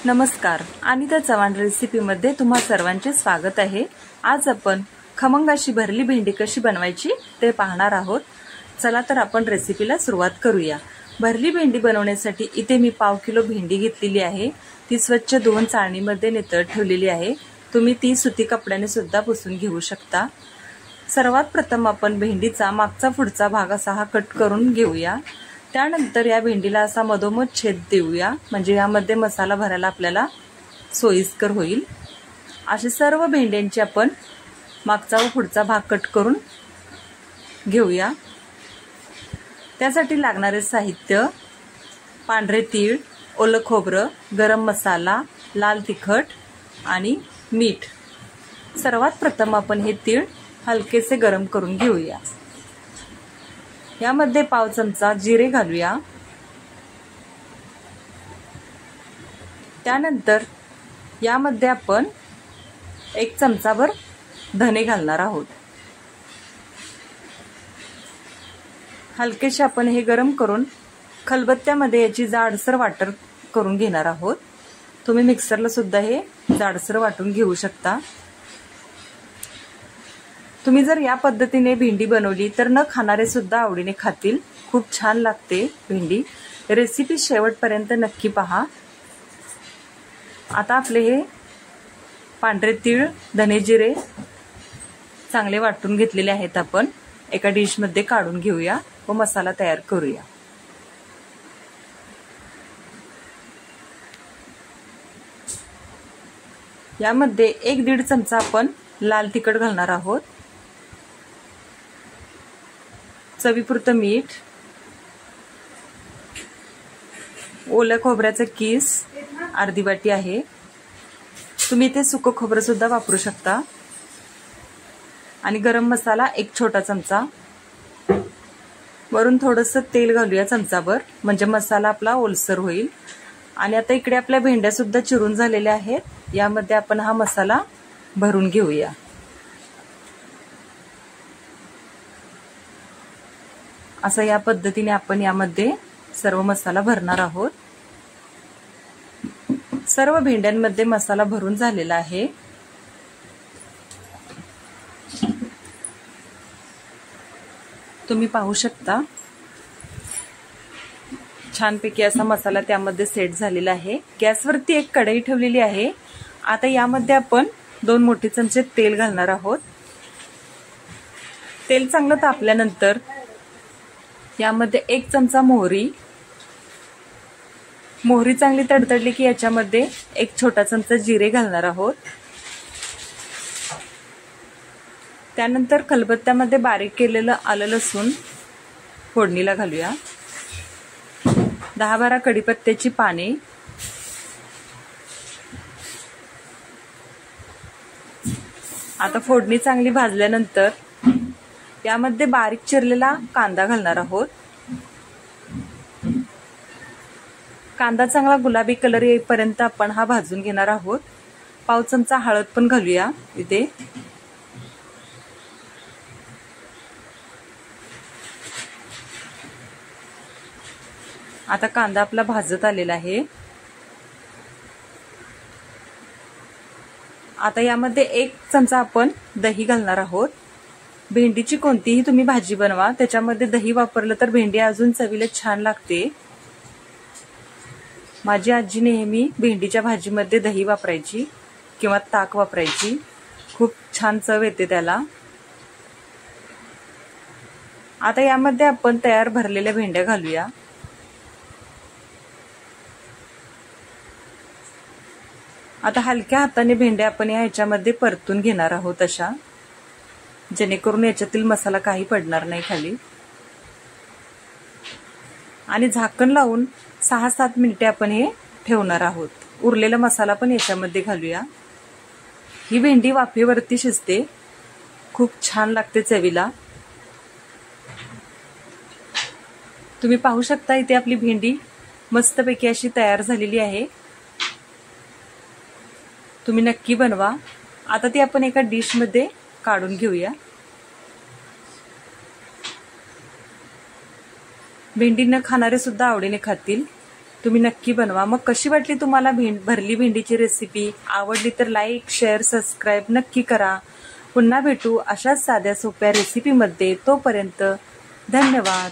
नमस्कार, अनिता चव्हाण रेसिपीमध्ये तुम्हा सर्वांचे स्वागत आहे। आज आपण खमंग अशी भरली भेंडी कशी बनवायची ते पाहणार आहोत। चला तर आपण रेसिपीला सुरुवात करूया। भरली भेंडी बनवण्यासाठी इथे मी पाव किलो भेंडी घेतलेली आहे। ती स्वच्छ धुवून चाळणीमध्ये नितळत ठेवलेली आहे। तुम्ही ती सुती कपड्याने सुद्धा पुसून घेऊ शकता। सर्वात प्रथम आपण भेंडीचा मागचा पुढचा भाग असा हा कट करून घेऊया। त्यानंतर या भेंडीला असा मधोमध छेद देऊया, म्हणजे यामध्ये मसाला भरायला आपल्याला सोयीस्कर होईल। असे सर्व भेंड्यांची आपण मागचा व पुढचा भाग कट करून घेऊया। त्यासाठी लागणारे साहित्य: पांढरे तीळ, ओलं खोबरं, गरम मसाला, लाल तिखट आणि मीठ। सर्वात प्रथम आपण हे तीळ हलकेसे गरम करून घेऊया। यामध्ये पाव चमचा जिरे घालूया। त्यानंतर यामध्ये आपण 1 चमचाभर धने घालणार आहोत। हलकेसे आपण हे गरम करून खलबत्त्यामध्ये याची जाडसर वाटण करून घेणार आहोत। तुम्ही मिक्सरला सुद्धा हे जाडसर वाटून घेऊ शकता। तुम्ही जर या पद्धतीने भेंडी बनवली तर न खाणारे सुद्धा आवडीने खातील। खूप छान लागते भेंडी। रेसिपी शेवटपर्यंत नक्की पहा। आता आपले हे पांढरे तीळ, धने, जिरे चांगले वाटून घेतलेले आहेत। आपण एका डिश मध्ये काढून घेऊया व मसाला तयार करूया। यामध्ये 1-1.5 चमचा आपण लाल तिखट घालणार आहोत। चवीपुरतं मीठ, ओल्या खोबऱ्याचा कीस अर्धी वाटी आहे। तुम्ही इथे सुकं खोबरं सुद्धा वापरू शकता। आणि गरम मसाला 1 छोटा चमचा। वरून थोडंसं तेल घालूया चमचाभर, म्हणजे मसाला आपला ओलसर होईल। आणि आता इकडे आपल्या भेंड्या सुद्धा चिरून झालेल्या आहेत। यामध्ये आपण हा मसाला भरून घेऊया। असं या पद्धतीने आपण यामध्ये सर्व मसाला भरणार आहोत। सर्व भेंड्यांमध्ये मसाला भरून झालेला आहे। तुम्ही पाहू शकता छानपैकी असा मसाला त्यामध्ये सेट झालेला आहे। गॅसवरती एक कढई ठेवलेली आहे। आता यामध्ये आपण 2 मोठे चमचे तेल घालणार आहोत। तेल चांगलं तापल्यानंतर यामध्ये 1 चमचा मोहरी चांगली तडतडली की याच्यामध्ये 1 छोटा चमचा जिरे घालणार आहोत। त्यानंतर खलबत्त्यामध्ये बारीक केलेलं आलं लसूण फोडणीला घालूया। 10-12 कढीपत्त्याची पाने, आता फोडणी चांगली भाजल्यानंतर यामध्ये बारीक चिरलेला कांदा घालणार आहोत। कांदा चांगला गुलाबी कलर येईपर्यंत आपण हा भाजून घेणार आहोत। पाव चमचा हळद पण घालूया इथे। आता कांदा आपला भाजत आलेला आहे। आता यामध्ये 1 चमचा आपण दही घालणार आहोत। भेंडीची कोणतीही तुम्ही भाजी बनवा, त्याच्यामध्ये दही वापरलं तर भेंडी अजून चवीला छान लागते। माझी आजी नेहमी भेंडीच्या भाजीमध्ये दही वापरायची किंवा ताक वापरायची। खूप छान चव येते त्याला। आता यामध्ये आपण तयार भरलेल्या भेंड्या घालूया। आता हलक्या हाताने भेंड्या आपण ह्याच्यामध्ये परतून घेणार आहोत अशा, जेणेकरून याच्यातील मसाला काही पडणार नाही खाली। आणि झाकण लावून 6-7 मिनिटे आपण हे ठेवणार आहोत। उरलेला मसाला पण याच्यामध्ये घालूया। ही भेंडी वाफेवरती शिजते, खूप छान लागते चवीला। तुम्ही पाहू शकता इथे आपली भेंडी मस्तपैकी अशी तयार झालेली आहे। तुम्ही नक्की बनवा। आता ती आपण एका डिश मध्ये काढून घेऊया। भेंडी न खाणारे सुद्धा आवडीने खातील। तुम्ही नक्की बनवा। मग कशी वाटली तुम्हाला भरली भेंडीची रेसिपी? आवडली तर लाईक, शेअर, सबस्क्राईब नक्की करा। पुन्हा भेटू अशाच साध्या सोप्या रेसिपीमध्ये। तोपर्यंत धन्यवाद।